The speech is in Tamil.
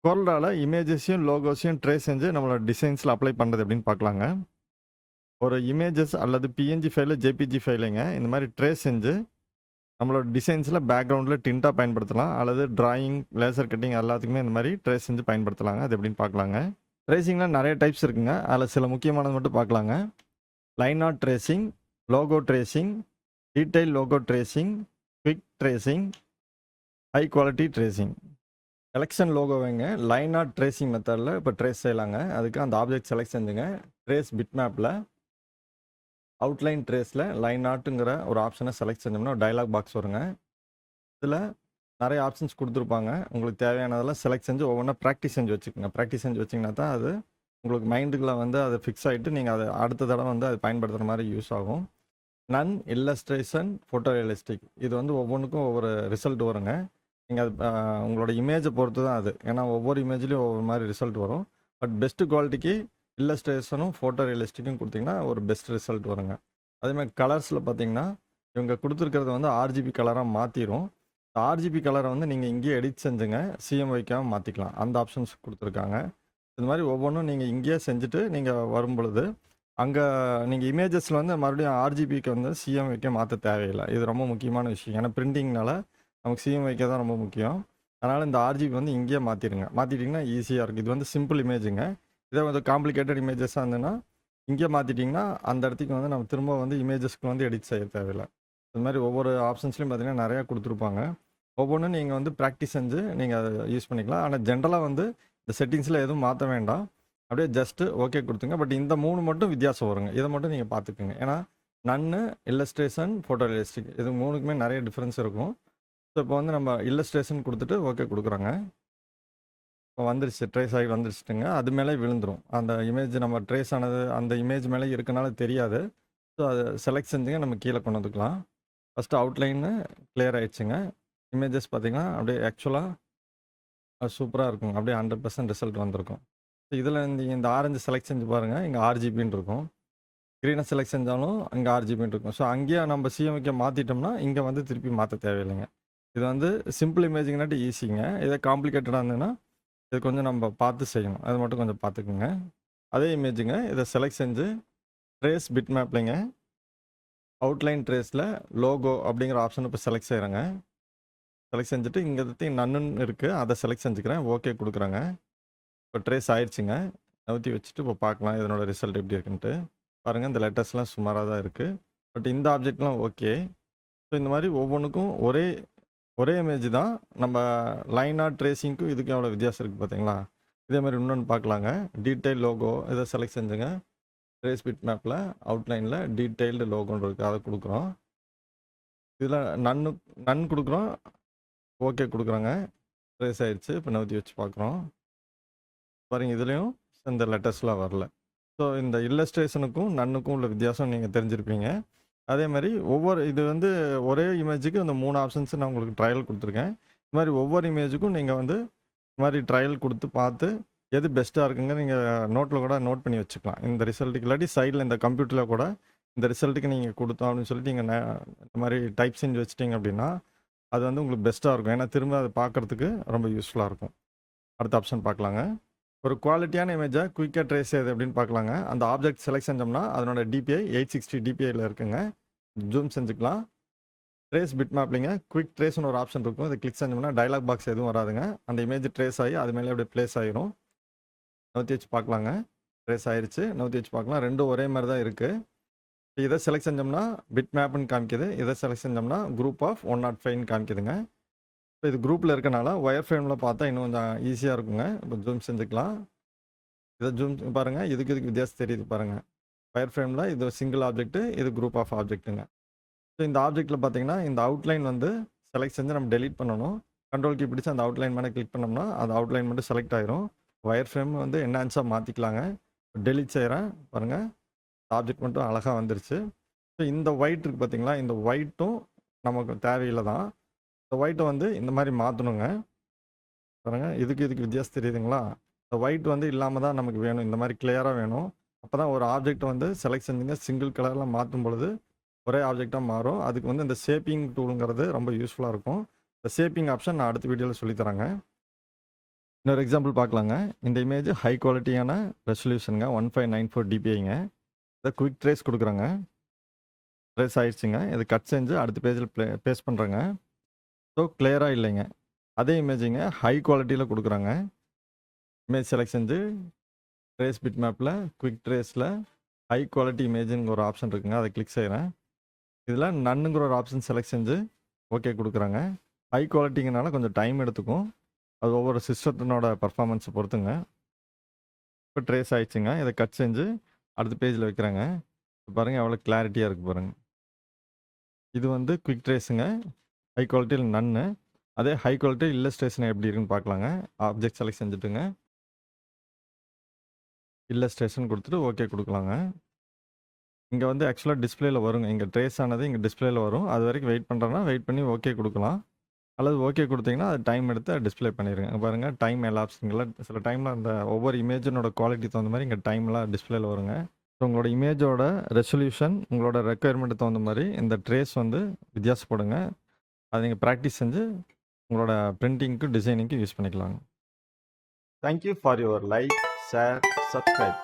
Coreldraல இமேஜஸையும், லோகோஸையும் ட்ரேஸ் செஞ்சு நம்மளோட டிசைன்ஸ்ல அப்ளை பண்றது எப்படின்னு பார்க்கலாங்க. ஒரு இமேஜஸ் அல்லது பிஎன்ஜி ஃபைலு, ஜேபிஜி ஃபைலுங்க இந்த மாரி ட்ரேஸ் செஞ்சு நம்மளோட டிசைன்ஸ்ல பேக்கிரவுண்ட்ல டின்ட்டா பயன்படுத்தலாம். அல்லது டிராயிங், லேசர் கட்டிங் எல்லாத்துக்குமே இந்த மாரி ட்ரேஸ் செஞ்சு பயன்படுத்தலாங்க. அது எப்படின்னு பார்க்கலாங்க. ட்ரேசிங்ல நெறைய டைப்ஸ் இருக்குங்க. அதில சில முக்கியமானது மட்டும் பார்க்கலாங்க. Line art tracing, logo tracing, detail logo tracing, quick tracing, high quality tracing. Selection லோகோவைங்க லைன் ஆர்ட் ட்ரேசிங் மெத்தடில் இப்போ ட்ரேஸ் செய்யலாங்க. அதுக்கு அந்த ஆப்ஜெக்ட் செலக்ட் செஞ்சுங்க. ட்ரேஸ் பிட் மேப்பில் அவுட்லைன் ட்ரேஸில் லைன் ஆர்ட்டுங்கிற ஒரு ஆப்ஷனை செலக்ட் செஞ்சோம்னா ஒரு டயலாக் பாக்ஸ் வருங்க. இதில் நிறைய ஆப்ஷன்ஸ் கொடுத்துருப்பாங்க. உங்களுக்கு தேவையானதெல்லாம் செலக்ட் செஞ்சு ஒவ்வொன்றா ப்ராக்டிஸ் செஞ்சு வச்சுக்கோங்க. ப்ராக்டிஸ் செஞ்சு வச்சிங்கன்னா தான் அது உங்களுக்கு மைண்டுக்குள்ளே வந்து அது ஃபிக்ஸ் ஆகிட்டு நீங்கள் அதை அடுத்த தடவை வந்து அது பயன்படுத்துகிற மாதிரி யூஸ் ஆகும். நன் இல்லஸ்ட்ரேஷன் ஃபோட்டோ ரியலிஸ்டிக் இது வந்து ஒவ்வொன்றுக்கும் ஒவ்வொரு ரிசல்ட் வருங்க. நீங்கள் அது உங்களோட இமேஜை பொறுத்து தான் அது. ஏன்னா ஒவ்வொரு இமேஜ்லேயும் ஒவ்வொரு மாதிரி ரிசல்ட் வரும். பட் பெஸ்ட்டு குவாலிட்டிக்கு இல்லஸ்ட்ரேஷனும் ஃபோட்டோ ரியலிஸ்டிக்கும் கொடுத்தீங்கன்னா ஒரு பெஸ்ட் ரிசல்ட் வருங்க. அதேமாதிரி கலர்ஸில் பார்த்தீங்கன்னா இவங்க கொடுத்துருக்கிறது வந்து ஆர்ஜிபி கலராக மாற்றிடும். ஆர்ஜிபி கலரை வந்து நீங்கள் இங்கேயே எடிட் செஞ்சுங்க. சிஎம் வைக்காமல் மாற்றிக்கலாம். அந்த ஆப்ஷன்ஸ் கொடுத்துருக்காங்க. இது மாதிரி ஒவ்வொன்றும் நீங்கள் இங்கேயே செஞ்சுட்டு நீங்கள் வரும் பொழுது அங்கே நீங்கள் இமேஜஸில் வந்து மறுபடியும் ஆர்ஜிபிக்கு வந்து சிஎம் வைக்க மாற்ற தேவையில்லை. இது ரொம்ப முக்கியமான விஷயம். ஏன்னா பிரிண்டிங்னால நமக்கு சிஎம் வைக்க தான் ரொம்ப முக்கியம். அதனால் இந்த ஆர்ஜிபி வந்து இங்கேயே மாற்றிடுங்க. மாற்றிட்டிங்கன்னா ஈஸியாக இருக்குது. இது வந்து சிம்பிள் இமேஜுங்க. இதே வந்து காம்ப்ளிகேட்டட் இமேஜஸாக இருந்ததுன்னா இங்கேயே மாற்றிட்டிங்கன்னா அந்த இடத்துக்கு வந்து நம்ம திரும்ப வந்து இமேஜஸ்க்கு வந்து எடிட் செய்ய தேவையில்லை. இது மாதிரி ஒவ்வொரு ஆப்ஷன்ஸ்லையும் பார்த்தீங்கன்னா நிறையா கொடுத்துருப்பாங்க. ஒவ்வொன்றும் நீங்கள் வந்து ப்ராக்டிஸ் செஞ்சு நீங்கள் அதை யூஸ் பண்ணிக்கலாம். ஆனால் ஜென்ரலாக வந்து இந்த செட்டிங்ஸில் எதுவும் மாற்ற வேண்டாம். அப்படியே ஜஸ்ட்டு ஓகே கொடுத்துங்க. பட் இந்த 3 மட்டும் வித்தியாசம் வருங்க. இதை மட்டும் நீங்கள் பார்த்துக்குங்க. ஏன்னா நன்னு, இல்லஸ்ட்ரேஷன், ஃபோட்டோ ரியலிஸ்டிக் இது 3க்குமே நிறைய டிஃப்ரென்ஸ் இருக்கும். ஸோ இப்போ வந்து நம்ம இல்லஸ்ட்ரேஷன் கொடுத்துட்டு ஓகே கொடுக்குறோங்க. இப்போ வந்துருச்சு, ட்ரேஸ் ஆகி வந்துருச்சுட்டுங்க. அது மேலே விழுந்துடும். அந்த இமேஜ் நம்ம ட்ரேஸ் ஆனது அந்த இமேஜ் மேலே இருக்கனால தெரியாது. ஸோ அதை செலக்ட் செஞ்சுங்க நம்ம கீழே கொண்டு வந்துக்கலாம். ஃபஸ்ட்டு அவுட்லைன்னு கிளியர் ஆகிடுச்சுங்க. இமேஜஸ் பார்த்தீங்கன்னா அப்படியே ஆக்சுவலாக அது சூப்பராக இருக்கும். அப்படியே 100% ரிசல்ட் வந்திருக்கும். இதில் இந்த ஆரஞ்சு செலக்ட் செஞ்சு பாருங்கள். இங்கே ஆர்ஜிபின்னு இருக்கும். க்ரீனை செலக்ட் செஞ்சாலும் இங்கே ஆர்ஜிபின்னு இருக்கும். ஸோ அங்கேயே நம்ம சிஎம்க்கு மாற்றிட்டோம்னா இங்கே வந்து திருப்பி மாற்ற தேவையில்லைங்க. இது வந்து சிம்பிள் இமேஜிங்னாட்டி ஈஸிங்க. இதே காம்ப்ளிகேட்டடாக இருந்ததுன்னா இது கொஞ்சம் நம்ம பார்த்து செய்யணும். அது மட்டும் கொஞ்சம் பார்த்துக்குங்க. அதே இமேஜுங்க இதை செலக்ட் செஞ்சு ட்ரேஸ் பிட் மேப்லைங்க அவுட்லைன் ட்ரேஸில் லோகோ அப்படிங்கிற ஆப்ஷன் இப்போ செலக்ட் செய்கிறேங்க. செலக்ட் செஞ்சுட்டு இங்கே நன்னுன்னு இருக்குது. அதை செலக்ட் செஞ்சுக்கிறேன். ஓகே கொடுக்குறேங்க. இப்போ ட்ரேஸ் ஆயிடுச்சுங்க. நவுத்தி வச்சுட்டு இப்போ பார்க்கலாம் இதனோட ரிசல்ட் எப்படி இருக்குன்ட்டு. பாருங்கள் இந்த லெட்டர்ஸ்லாம் சுமாராக தான் இருக்குது. பட் இந்த ஆப்ஜெக்ட்லாம் ஓகே. ஸோ இந்த மாதிரி ஒவ்வொன்றுக்கும் ஒரே இமேஜ் தான். நம்ம லைன் ஆர்ட் ட்ரேசிங்க்கும் இதுக்கும் எவ்வளோ வித்தியாசம் இருக்குது பார்த்தீங்களா? இதே மாதிரி இன்னொன்று பார்க்கலாங்க. டீட்டெயில் லோகோ இதை செலக்ட் செஞ்சுங்க. ட்ரேஸ் பிட் மேப்பில் அவுட்லைனில் டீட்டெயில்டு லோகோன்னு இருக்குது. அதை கொடுக்குறோம். இதில் நன் கொடுக்குறோம். ஓகே கொடுக்குறோங்க. ட்ரேஸ் ஆயிடுச்சு. இப்போ நவுத்தி வச்சு பார்க்குறோம். பாருங்கள் இதுலேயும் இந்த லெட்டர்ஸ்லாம் வரல. ஸோ இந்த இல்லஸ்ட்ரேஷனுக்கும் நன்னுக்கும் உள்ள வித்தியாசம் நீங்கள் தெரிஞ்சிருப்பீங்க. அதே மாதிரி இது வந்து ஒரே இமேஜுக்கு இந்த 3 ஆப்ஷன்ஸ் நான் உங்களுக்கு ட்ரையல் கொடுத்துருக்கேன். இது மாதிரி ஒவ்வொரு இமேஜுக்கும் நீங்கள் வந்து இது மாதிரி ட்ரையல் கொடுத்து பார்த்து எது பெஸ்ட்டாக இருக்குங்க நீங்கள் நோட்டில் கூட நோட் பண்ணி வச்சுக்கலாம். இந்த ரிசல்ட்டுக்கு இல்லாட்டி சைடில் இந்த கம்ப்யூட்டரில் கூட இந்த ரிசல்ட்டுக்கு நீங்கள் கொடுத்தோம் அப்படின்னு சொல்லிட்டு நீங்கள் இந்த மாதிரி டைப் செஞ்சு வச்சிட்டிங்க அப்படின்னா அது வந்து உங்களுக்கு பெஸ்ட்டாக இருக்கும். ஏன்னா திரும்ப அதை பார்க்குறதுக்கு ரொம்ப யூஸ்ஃபுல்லாக இருக்கும். அடுத்த ஆப்ஷன் பார்க்கலாங்க. ஒரு குவாலிட்டியான இமேஜை குயிக்காக ட்ரேஸ் செய்யுது அப்படின்னு பார்க்கலாங்க. அந்த ஆப்ஜெக்ட் செலக்ட் செஞ்சோம்னா அதனோட டிபிஐ 860 டிபிஐயில் இருக்குங்க. ஜூம் செஞ்சுக்கலாம். ட்ரேஸ் பிட் மேப்லிங்க குயிக் ட்ரேஸ்னு ஒரு ஆப்ஷன் இருக்கும். இதை கிளிக் செஞ்சோம்னா டயலாக் பாக்ஸ் எதுவும் வராதுங்க. அந்த இமேஜ் ட்ரேஸ் ஆகி அது மேலே அப்படியே ப்ளேஸ் ஆகிரும். நவுத்தி வச்சு பார்க்கலாங்க. ட்ரேஸ் ஆயிடுச்சு. நவுத்தி வச்சு பார்க்கலாம். ரெண்டும் ஒரே மாதிரி தான் இருக்குது. இதை செலக்ட் செஞ்சோம்னா பிட் மேப்னு காமிக்குது. இதை செலக்ட் செஞ்சோம்னா குரூப் ஆஃப் 105ன்னு காமிக்குதுங்க. இப்போ இது குரூப்பில் இருக்கனால ஒயர் ஃப்ரேமில் பார்த்தா இன்னும் கொஞ்சம் ஈஸியாக இருக்குங்க. இப்போ ஜூம் செஞ்சுக்கலாம். இதை ஜூம் பாருங்கள். இதுக்கு வித்தியாசம் தெரியுது பாருங்கள். ஒயர் ஃப்ரேமில் இது சிங்கிள் ஆப்ஜெக்ட்டு, இது குரூப் ஆஃப் ஆப்ஜெக்ட்டுங்க. ஸோ இந்த ஆப்ஜெக்ட்டில் பார்த்தீங்கன்னா இந்த அவுட்லைன் வந்து செலக்ட் செஞ்சு நம்ம டெலீட் பண்ணணும். கண்ட்ரோல் கீ பிடிச்சி அந்த அவுட்லைன் மேலே கிளிக் பண்ணோம்னா அந்த அவுட்லைன் மட்டும் செலக்ட் ஆயிரும். ஒயர் ஃப்ரேம் வந்து என்ஹான்ஸாக மாற்றிக்கலாங்க. டெலீட் செய்கிறேன் பாருங்கள். ஆப்ஜெக்ட் மட்டும் அழகாக வந்துருச்சு. ஸோ இந்த ஒயிட் இருக்குது பார்த்தீங்களா? இந்த ஒயிட்டும் நமக்கு தேவையில்லை தான். இந்த ஒயிட்டை வந்து இந்த மாதிரி மாற்றணுங்க. பாருங்கள் இதுக்கு வித்தியாசம் தெரியுதுங்களா? இந்த ஒயிட் வந்து இல்லாமல் தான் நமக்கு வேணும். இந்த மாதிரி கிளியராக வேணும். அப்போ தான் ஒரு ஆப்ஜெக்ட் வந்து செலக்ட் செஞ்சுங்க சிங்கிள் கலரில் மாற்றும் பொழுது ஒரே ஆப்ஜெக்டாக மாறும். அதுக்கு வந்து இந்த ஷேப்பிங் டூலுங்கிறது ரொம்ப யூஸ்ஃபுல்லாக இருக்கும். இந்த ஷேப்பிங் ஆப்ஷன் நான் அடுத்த வீடியோவில் சொல்லித்தரேங்க. இன்னொரு எக்ஸாம்பிள் பார்க்கலாங்க. இந்த இமேஜ் ஹை குவாலிட்டியான ரெசல்யூஷனுங்க 1594 டிபிஐங்க. இதை குயிக் ட்ரேஸ் கொடுக்குறாங்க. ட்ரேஸ் ஆயிடுச்சுங்க. இது கட் செஞ்சு அடுத்த பேஜில் பேஸ்ட் பண்ணுறேங்க. ஸோ கிளியராக இல்லைங்க. அதே இமேஜிங்க ஹை குவாலிட்டியில் கொடுக்குறாங்க. இமேஜ் செலக்ட் செஞ்சு ட்ரேஸ் பிட் மேப்பில் குயிக் ட்ரேஸில் ஹை குவாலிட்டி இமேஜுங்கிற ஒரு ஆப்ஷன் இருக்குங்க. அதை கிளிக் செய்கிறேன். இதில் நன்னுங்கிற ஒரு ஆப்ஷன் செலக்ட் செஞ்சு ஓகே கொடுக்குறாங்க. ஹை குவாலிட்டிங்கனால கொஞ்சம் டைம் எடுத்துக்கும். அது ஒவ்வொரு சிஸ்டத்தினோட பர்ஃபார்மன்ஸை பொறுத்துங்க. இப்போ ட்ரேஸ் ஆயிடுச்சுங்க. இதை கட் செஞ்சு அடுத்த பேஜில் வைக்கிறாங்க. இப்போ பாருங்கள் எவ்வளோ கிளாரிட்டியாக இருக்குது பாருங்கள். இது வந்து குயிக் ட்ரேஸுங்க. ஹை குவாலிட்டியில் நன்னு. அதே ஹை குவாலிட்டி இல்லஸ்ட்ரேஷன் எப்படி இருக்குன்னு பார்க்கலாங்க. ஆப்ஜெக்ட் செலக்ட் செஞ்சுட்டுங்க. இல்லஸ்ட்ரேஷன் கொடுத்துட்டு ஓகே கொடுக்கலாங்க. இங்கே வந்து ஆக்சுவலாக டிஸ்பிளேல வருங்க. இங்கே ட்ரேஸ் ஆனது இங்கே டிஸ்பிளேல வரும். அது வரைக்கும் வெயிட் பண்ணுறேன்னா வெயிட் பண்ணி ஓகே கொடுக்கலாம். அல்லது ஓகே கொடுத்தீங்கன்னா அது டைம் எடுத்து டிஸ்பிளே பண்ணிடுங்க. பாருங்கள் டைம் எலாப்ஸுங்கள சில டைமில் அந்த ஒவ்வொரு இமேஜினோட குவாலிட்டி தகுந்த மாதிரி இங்கே டைம்லாம் டிஸ்பிளேல வருங்க. ஸோ உங்களோட இமேஜோட ரெசல்யூஷன் உங்களோட ரெக்குயர்மெண்ட்டு தகுந்த மாதிரி இந்த ட்ரேஸ் வந்து வித்தியாசப்படுங்க. அதை நீங்கள் ப்ராக்டிஸ் செஞ்சு உங்களோட பிரிண்டிங்க்கு டிசைனிங்க்கு யூஸ் பண்ணிக்கலாங்க. Thank you for your like, share, subscribe.